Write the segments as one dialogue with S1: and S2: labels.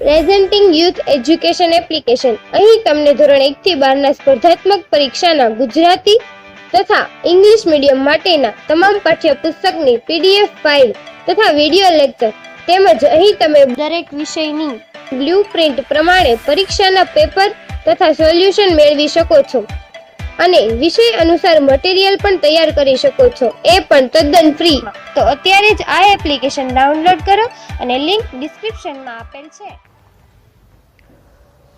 S1: Presenting youth education application. અહીં તમને ધોરણ 1 થી 12 ના સ્પર્ધાત્મક પરીક્ષાના ગુજરાતી તથા ઇંગ્લિશ મીડિયમ માટેના તમામ પાઠ્યપુસ્તકની PDF ફાઇલ તથા વિડિયો લેક્ચર તેમજ અહીં તમે દરેક વિષયની બ્લુ પ્રિન્ટ પ્રમાણે પરીક્ષાના પેપર તથા સોલ્યુશન મેળવી શકો છો અને વિષય અનુસાર મટીરીયલ પણ તૈયાર કરી શકો છો, એ પણ તદ્દન ફ્રી. તો અત્યારે જ આ એપ્લિકેશન ડાઉનલોડ કરો અને લિંક ડિસ્ક્રિપ્શનમાં આપેલ છે.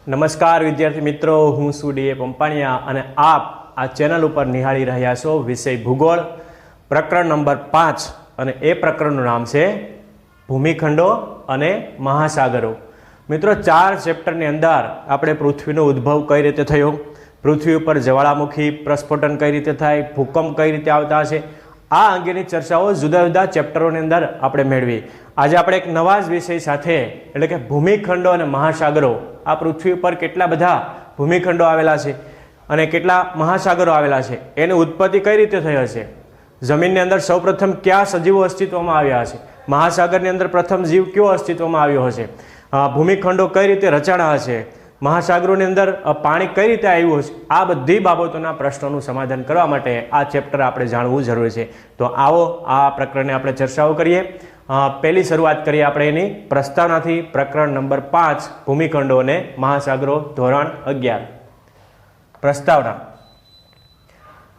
S2: નમસ્કાર વિદ્યાર્થી મિત્રો, હું છું ડીએ પંપાણિયા અને આપ આ ચેનલ ઉપર નિહાળી રહ્યા છો વિષય ભૂગોળ પ્રકરણ નંબર 5 અને એ પ્રકરણનું નામ છે ભૂમિખંડો અને મહાસાગરો. મિત્રો, 4 ચેપ્ટરની અંદર આપણે પૃથ્વીનો ઉદ્ભવ કઈ રીતે થયો, પૃથ્વી ઉપર જ્વાળામુખી પ્રસ્ફોટન કઈ રીતે થાય, ભૂકંપ કઈ રીતે આવતા હશે, આ અંગેની ચર્ચાઓ જુદા જુદા ચેપ્ટરોની અંદર આપણે મેળવી. આજે આપણે એક નવા જ વિષય સાથે એટલે કે ભૂમિખંડો અને મહાસાગરો, આ પૃથ્વી ઉપર કેટલા બધા ભૂમિખંડો આવેલા છે અને કેટલા મહાસાગરો આવેલા છે, એની ઉત્પત્તિ કઈ રીતે થઈ હશે, જમીનની અંદર સૌપ્રથમ કયા સજીવો અસ્તિત્વમાં આવ્યા હશે, મહાસાગરની અંદર પ્રથમ જીવ કયો અસ્તિત્વમાં આવ્યો હશે, ભૂમિખંડો કઈ રીતે રચાણા હશે, મહાસાગરોની અંદર પાણી કઈ રીતે આવ્યું હશે, આ બધી બાબતોના પ્રશ્નોનું સમાધાન કરવા માટે આ ચેપ્ટર આપણે જાણવું જરૂરી છે. તો આવો આ પ્રકરણને આપણે ચર્ચાઓ કરીએ. પહેલી શરૂઆત કરીએ આપણે એની પ્રસ્તાવનાથી. પ્રકરણ નંબર 5 ભૂમિખંડો અને મહાસાગરો, ધોરણ 11. પ્રસ્તાવના.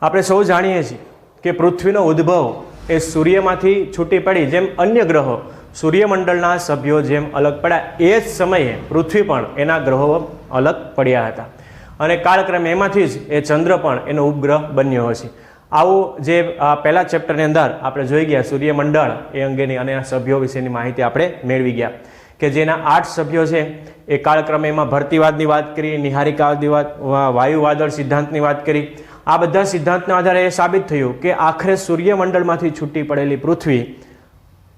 S2: આપણે સૌ જાણીએ છીએ કે પૃથ્વીનો ઉદ્ભવ એ સૂર્યમાંથી છૂટી પડી જેમ અન્ય ગ્રહો સૂર્યમંડળના સભ્યો જેમ અલગ પડ્યા, એ જ સમયે પૃથ્વી પણ એના ગ્રહો અલગ પડ્યા હતા અને કાળક્રમે એમાંથી જ એ ચંદ્ર પણ એનો ઉપગ્રહ બન્યો હશે. આવું જે પહેલા ચેપ્ટરની અંદર આપણે જોઈ ગયા સૂર્યમંડળ એ અંગેની અને સભ્યો વિશેની માહિતી આપણે મેળવી ગયા કે જેના 8 સભ્યો છે એ કાળક્રમે એમાં ભરતીવાદની વાત કરી, નિહારિકાવાદની વાત, વાયુવાદળ સિદ્ધાંતની વાત કરી. આ બધા સિદ્ધાંતના આધારે એ સાબિત થયું કે આખરે સૂર્યમંડળમાંથી છૂટી પડેલી પૃથ્વી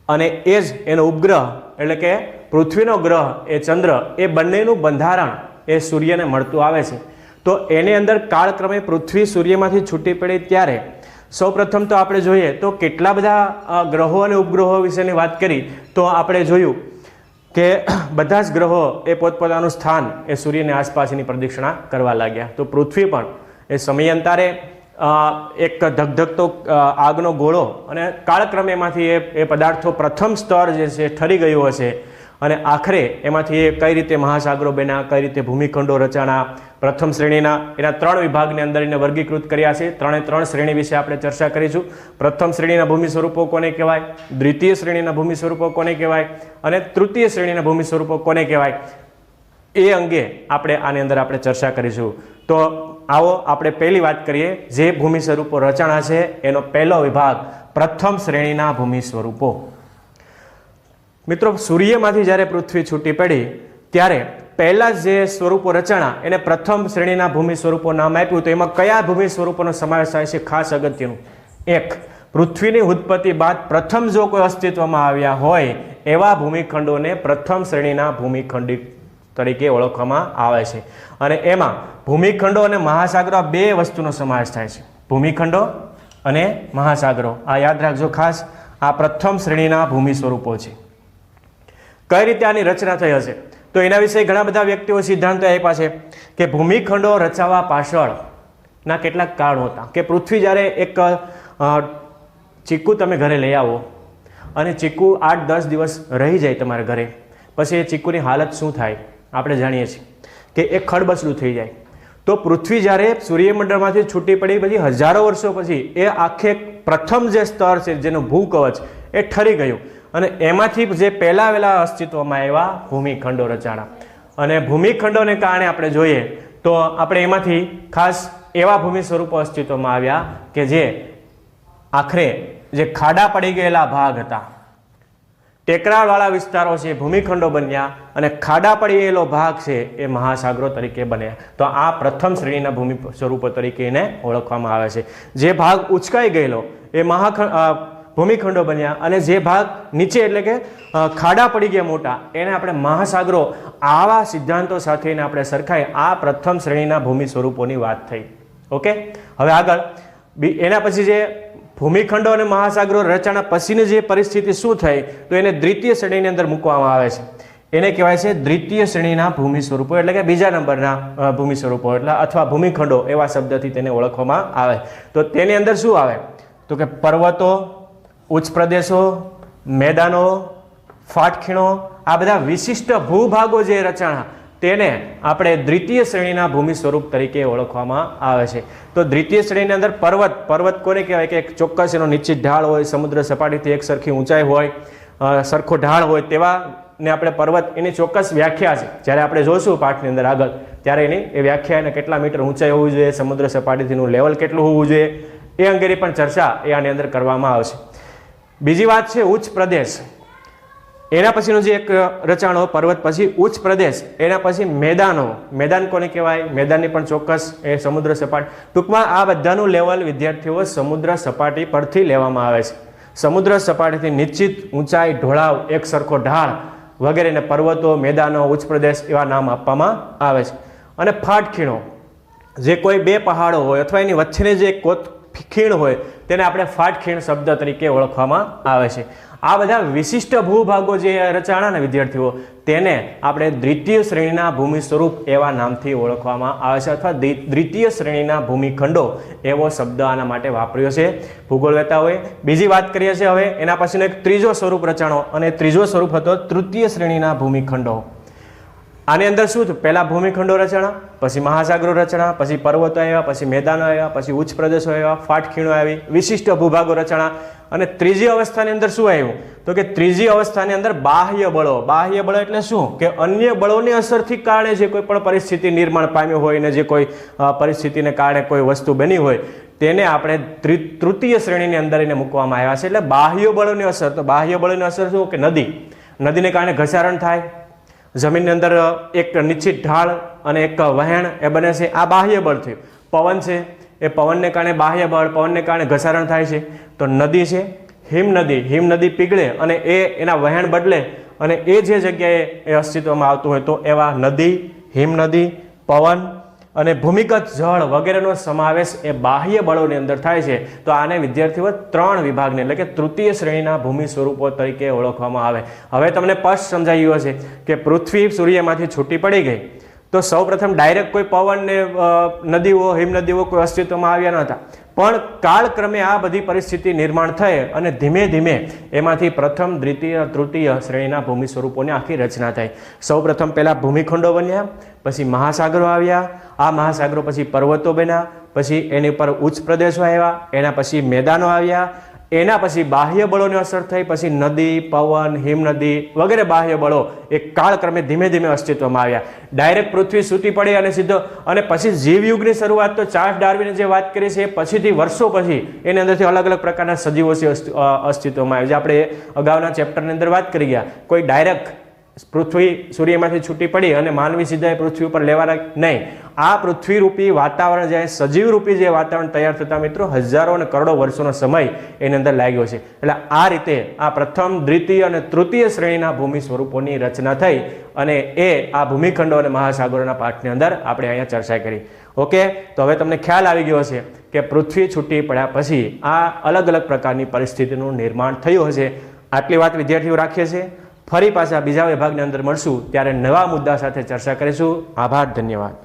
S2: અને એ જ એનો ઉપગ્રહ એટલે કે પૃથ્વીનો ગ્રહ એ ચંદ્ર, એ બંનેનું બંધારણ એ સૂર્યને મળતું આવે છે. તો એની અંદર કાળક્રમે પૃથ્વી સૂર્યમાંથી છૂટી પડી ત્યારે સૌપ્રથમ તો આપણે જોઈએ તો કેટલા બધા ગ્રહો અને ઉપગ્રહો વિશેની વાત કરી તો આપણે જોયું કે બધા જ ગ્રહો એ પોતપોતાનું સ્થાન એ સૂર્યની આસપાસની પ્રદક્ષિણા કરવા લાગ્યા. તો પૃથ્વી પણ એ સમયાંતરે એક ધગધગતો આગનો ગોળો અને કાળક્રમે એમાંથી એ પદાર્થો પ્રથમ સ્તર જે છે ઠરી ગયું હશે અને આખરે એમાંથી એ કઈ રીતે મહાસાગરો બન્યા, કઈ રીતે ભૂમિખંડો રચાણા, પ્રથમ શ્રેણીના એના 3 વિભાગની અંદર એને વર્ગીકૃત કર્યા છે. 3 શ્રેણી વિશે આપણે ચર્ચા કરીશું. પ્રથમ શ્રેણીના ભૂમિ સ્વરૂપો કોને કહેવાય, દ્વિતીય શ્રેણીના ભૂમિ સ્વરૂપો કોને કહેવાય અને તૃતીય શ્રેણીના ભૂમિ સ્વરૂપો કોને કહેવાય, એ અંગે આપણે આની અંદર આપણે ચર્ચા કરીશું. તો આવો આપણે પહેલી વાત કરીએ. જે ભૂમિ સ્વરૂપો રચાણા છે એનો પહેલો વિભાગ પ્રથમ શ્રેણીના ભૂમિ સ્વરૂપો. મિત્રો, સૂર્યમાંથી જ્યારે પૃથ્વી છૂટી પડી ત્યારે પહેલા જે સ્વરૂપો રચાણા એને પ્રથમ શ્રેણીના ભૂમિ સ્વરૂપો નામ આપ્યું. તો એમાં કયા ભૂમિ સ્વરૂપોનો સમાવેશ થાય છે? ખાસ અગત્યનું, 1, પૃથ્વીની ઉત્પત્તિ બાદ પ્રથમ જો કોઈ અસ્તિત્વમાં આવ્યા હોય એવા ભૂમિખંડોને પ્રથમ શ્રેણીના ભૂમિખંડ તરીકે ઓળખવામાં આવે છે. અને એમાં ભૂમિખંડો અને મહાસાગરો, આ 2 વસ્તુનો સમાવેશ થાય છે. ભૂમિખંડો અને મહાસાગરો, આ યાદ રાખજો ખાસ. આ પ્રથમ શ્રેણીના ભૂમિ સ્વરૂપો છે. કઈ રીતે આની રચના થઈ હશે તો એના વિશે ઘણા બધા વ્યક્તિઓ સિદ્ધાંતો આપ્યા છે કે ભૂમિખંડો રચાવા પાછળના કેટલાક કારણો હતા. કે પૃથ્વી જ્યારે એક ચીકુ તમે ઘરે લઈ આવો અને ચીકુ 8-10 દિવસ રહી જાય તમારા ઘરે, પછી એ ચીકુની હાલત શું થાય આપણે જાણીએ છીએ કે એ ખડબસડું થઈ જાય. તો પૃથ્વી જ્યારે સૂર્યમંડળમાંથી છૂટી પડી પછી હજારો વર્ષો પછી એ આખે પ્રથમ જે સ્તર છે જેનું ભૂકવચ એ ઠરી ગયું અને એમાંથી જે પહેલા વહેલા અસ્તિત્વમાં આવ્યા ભૂમિખંડો રચાણા. અને ભૂમિખંડોને કારણે આપણે જોઈએ તો આપણે એમાંથી ખાસ એવા ભૂમિ સ્વરૂપો અસ્તિત્વમાં આવ્યા કે જે આખરે જે ખાડા પડી ગયેલા ભાગ હતા, ટેકરાવાળા વિસ્તારો છે, ભૂમિખંડો બન્યા અને ખાડા પડી ગયેલો ભાગ છે એ મહાસાગરો તરીકે બન્યા. તો આ પ્રથમ શ્રેણીના ભૂમિ સ્વરૂપો તરીકે એને ઓળખવામાં આવે છે. જે ભાગ ઉચકાઈ ગયેલો એ ભૂમિખંડો બન્યા અને જે ભાગ નીચે એટલે કે ખાડા પડી ગયા મોટા એને આપણે મહાસાગરો. આવા સિદ્ધાંતો સાથે આપણે સરખાઈ આ પ્રથમ શ્રેણીના ભૂમિ સ્વરૂપોની વાત થઈ. ઓકે, હવે આગળ એના પછી જે ભૂમિખંડો અને મહાસાગરો રચાણા પછીની જે પરિસ્થિતિ શું થઈ તો એને દ્વિતીય શ્રેણીની અંદર મૂકવામાં આવે છે. એને કહેવાય છે દ્વિતીય શ્રેણીના ભૂમિ સ્વરૂપો, એટલે કે બીજા નંબરના ભૂમિ સ્વરૂપો એટલે અથવા ભૂમિખંડો એવા શબ્દથી તેને ઓળખવામાં આવે. તો તેની અંદર શું આવે તો કે પર્વતો, ઉચ્ચ પ્રદેશો, મેદાનો, ફાટખીણો, આ બધા વિશિષ્ટ ભૂભાગો જે રચાણા તેને આપણે દ્વિતીય શ્રેણીના ભૂમિ સ્વરૂપ તરીકે ઓળખવામાં આવે છે. તો દ્વિતીય શ્રેણીની અંદર પર્વત કોને કહેવાય કે એક ચોક્કસ એનો નિશ્ચિત ઢાળ હોય, સમુદ્ર સપાટીથી એક સરખી ઊંચાઈ હોય, સરખો ઢાળ હોય તેવા ને આપણે પર્વત એની ચોક્કસ વ્યાખ્યા છે. જ્યારે આપણે જોશું પાઠની અંદર આગળ ત્યારે એની એ વ્યાખ્યા એને કેટલા મીટર ઊંચાઈ હોવી જોઈએ, સમુદ્ર સપાટીથીનું લેવલ કેટલું હોવું જોઈએ એ અંગેની પણ ચર્ચા એ આની અંદર કરવામાં આવશે. બીજી વાત છે ઉચ્ચ પ્રદેશ. એના પછીનું જે એક રચાણો પર્વત પછી ઉચ્ચ પ્રદેશ, એના પછી મેદાનો. મેદાન કોને કહેવાય? મેદાનની પણ ચોક્કસ એ સમુદ્ર સપાટી. ટૂંકમાં આ બધાનું લેવલ વિદ્યાર્થીઓ સમુદ્ર સપાટી પરથી લેવામાં આવે છે. સમુદ્ર સપાટીથી નિશ્ચિત ઊંચાઈ, ઢોળાવ, એક સરખો ઢાળ વગેરેને પર્વતો, મેદાનો, ઉચ્ચ પ્રદેશ એવા નામ આપવામાં આવે છે. અને ફાટખીણો, જે કોઈ બે પહાડો હોય અથવા એની વચ્ચેની જે ખીણ હોય તેને આપણે ફાટખીણ શબ્દ તરીકે ઓળખવામાં આવે છે. આ બધા વિશિષ્ટ ભૂભાગો જે રચાણાના વિદ્યાર્થીઓ તેને આપણે દ્વિતીય શ્રેણીના ભૂમિ સ્વરૂપ એવા નામથી ઓળખવામાં આવે છે અથવા દ્વિતીય શ્રેણીના ભૂમિખંડો એવો શબ્દ આના માટે વાપર્યો છે ભૂગોળ વેતાઓએ. બીજી વાત કરીએ છીએ હવે એના પછીનો એક ત્રીજો સ્વરૂપ રચાણો, અને ત્રીજો સ્વરૂપ હતો તૃતીય શ્રેણીના ભૂમિખંડો. આની અંદર શું થયું? પહેલા ભૂમિખંડો રચના, પછી મહાસાગરો રચના, પછી પર્વતો આવ્યા, પછી મેદાનો આવ્યા, પછી ઉચ્ચ પ્રદેશો આવ્યા, ફાટખીણો આવી, વિશિષ્ટ ભૂભાગો રચના. અને ત્રીજી અવસ્થાની અંદર શું આવ્યું તો કે ત્રીજી અવસ્થાની અંદર બાહ્ય બળો. બાહ્ય બળો એટલે શું કે અન્ય બળોની અસરથી કારણે જે કોઈ પણ પરિસ્થિતિ નિર્માણ પામ્યું હોય ને જે કોઈ પરિસ્થિતિને કારણે કોઈ વસ્તુ બની હોય તેને આપણે તૃતીય શ્રેણીની અંદર એને મૂકવામાં આવ્યા છે. એટલે બાહ્ય બળોની અસર. તો બાહ્ય બળોની અસર શું કે નદીને કારણે ઘસારણ થાય, જમીનની અંદર એક નિશ્ચિત ઢાળ અને એક વહેણ એ બને છે, આ બાહ્ય બળ થયું. પવન છે એ પવનને કારણે બાહ્ય બળ, પવનને કારણે ઘસારણ થાય છે. તો નદી છે, હિમનદી પીગળે અને એના વહેણ બદલે અને એ જે જગ્યાએ એ અસ્તિત્વમાં આવતું હોય તો એવા નદી, હિમનદી, પવન અને ભૂમિગત જળ વગેરેનો સમાવેશ એ બાહ્ય બળોની અંદર થાય છે. તો આને વિદ્યાર્થીઓ ત્રણ વિભાગને એટલે કે તૃતીય શ્રેણીના ભૂમિ સ્વરૂપો તરીકે ઓળખવામાં આવે. હવે તમને સ્પષ્ટ સમજાયું હશે કે પૃથ્વી સૂર્યમાંથી છૂટી પડી ગઈ તો સૌપ્રથમ ડાયરેક્ટ કોઈ પવન ને નદીઓ, હિમનદીઓ કોઈ અસ્તિત્વમાં આવ્યા નહોતા, પણ કાળક્રમે આ બધી પરિસ્થિતિ નિર્માણ થઈ અને ધીમે ધીમે એમાંથી પ્રથમ, દ્વિતીય, તૃતીય શ્રેણીના ભૂમિ સ્વરૂપોની આખી રચના થઈ. સૌપ્રથમ પહેલા ભૂમિખંડો બન્યા, પછી મહાસાગરો આવ્યા, આ મહાસાગરો પછી પર્વતો બન્યા, પછી એની ઉપર ઉચ્ચ પ્રદેશો આવ્યા, એના પછી મેદાનો આવ્યા, એના પછી બાહ્ય બળોની અસર થઈ, પછી નદી, પવન, હિમનદી વગેરે બાહ્ય બળો એ કાળક્રમે ધીમે ધીમે અસ્તિત્વમાં આવ્યા. ડાયરેક્ટ પૃથ્વી છૂટી પડી અને સીધો અને પછી જીવયુગની શરૂઆત તો ચાર્લ્સ ડાર્વિને જે વાત કરી છે એ પછીથી વર્ષો પછી એની અંદરથી અલગ અલગ પ્રકારના સજીવો અસ્તિત્વમાં આવ્યા. જે આપણે અગાઉના ચેપ્ટરની અંદર વાત કરી ગયા. કોઈ ડાયરેક્ટ પૃથ્વી સૂર્યમાંથી છૂટી પડી અને માનવી સીધા પૃથ્વી ઉપર લેવાના નહીં. આ પૃથ્વીરૂપી વાતાવરણ જે સજીવરૂપી જે વાતાવરણ તૈયાર થતા મિત્રો હજારો અને કરોડો વર્ષોનો સમય એની અંદર લાગ્યો છે. એટલે આ રીતે આ પ્રથમ, દ્વિતીય અને તૃતીય શ્રેણીના ભૂમિ સ્વરૂપોની રચના થઈ અને એ આ ભૂમિખંડો અને મહાસાગરોના પાઠની અંદર આપણે અહીંયા ચર્ચા કરી. ઓકે, તો હવે તમને ખ્યાલ આવી ગયો હશે કે પૃથ્વી છૂટી પડ્યા પછી આ અલગ અલગ પ્રકારની પરિસ્થિતિનું નિર્માણ થયું હશે. આટલી વાત વિદ્યાર્થીઓ રાખીએ છીએ. ફરી પાછા બીજા વિભાગની અંદર મળશું ત્યારે નવા મુદ્દા સાથે ચર્ચા કરીશું. આભાર, ધન્યવાદ.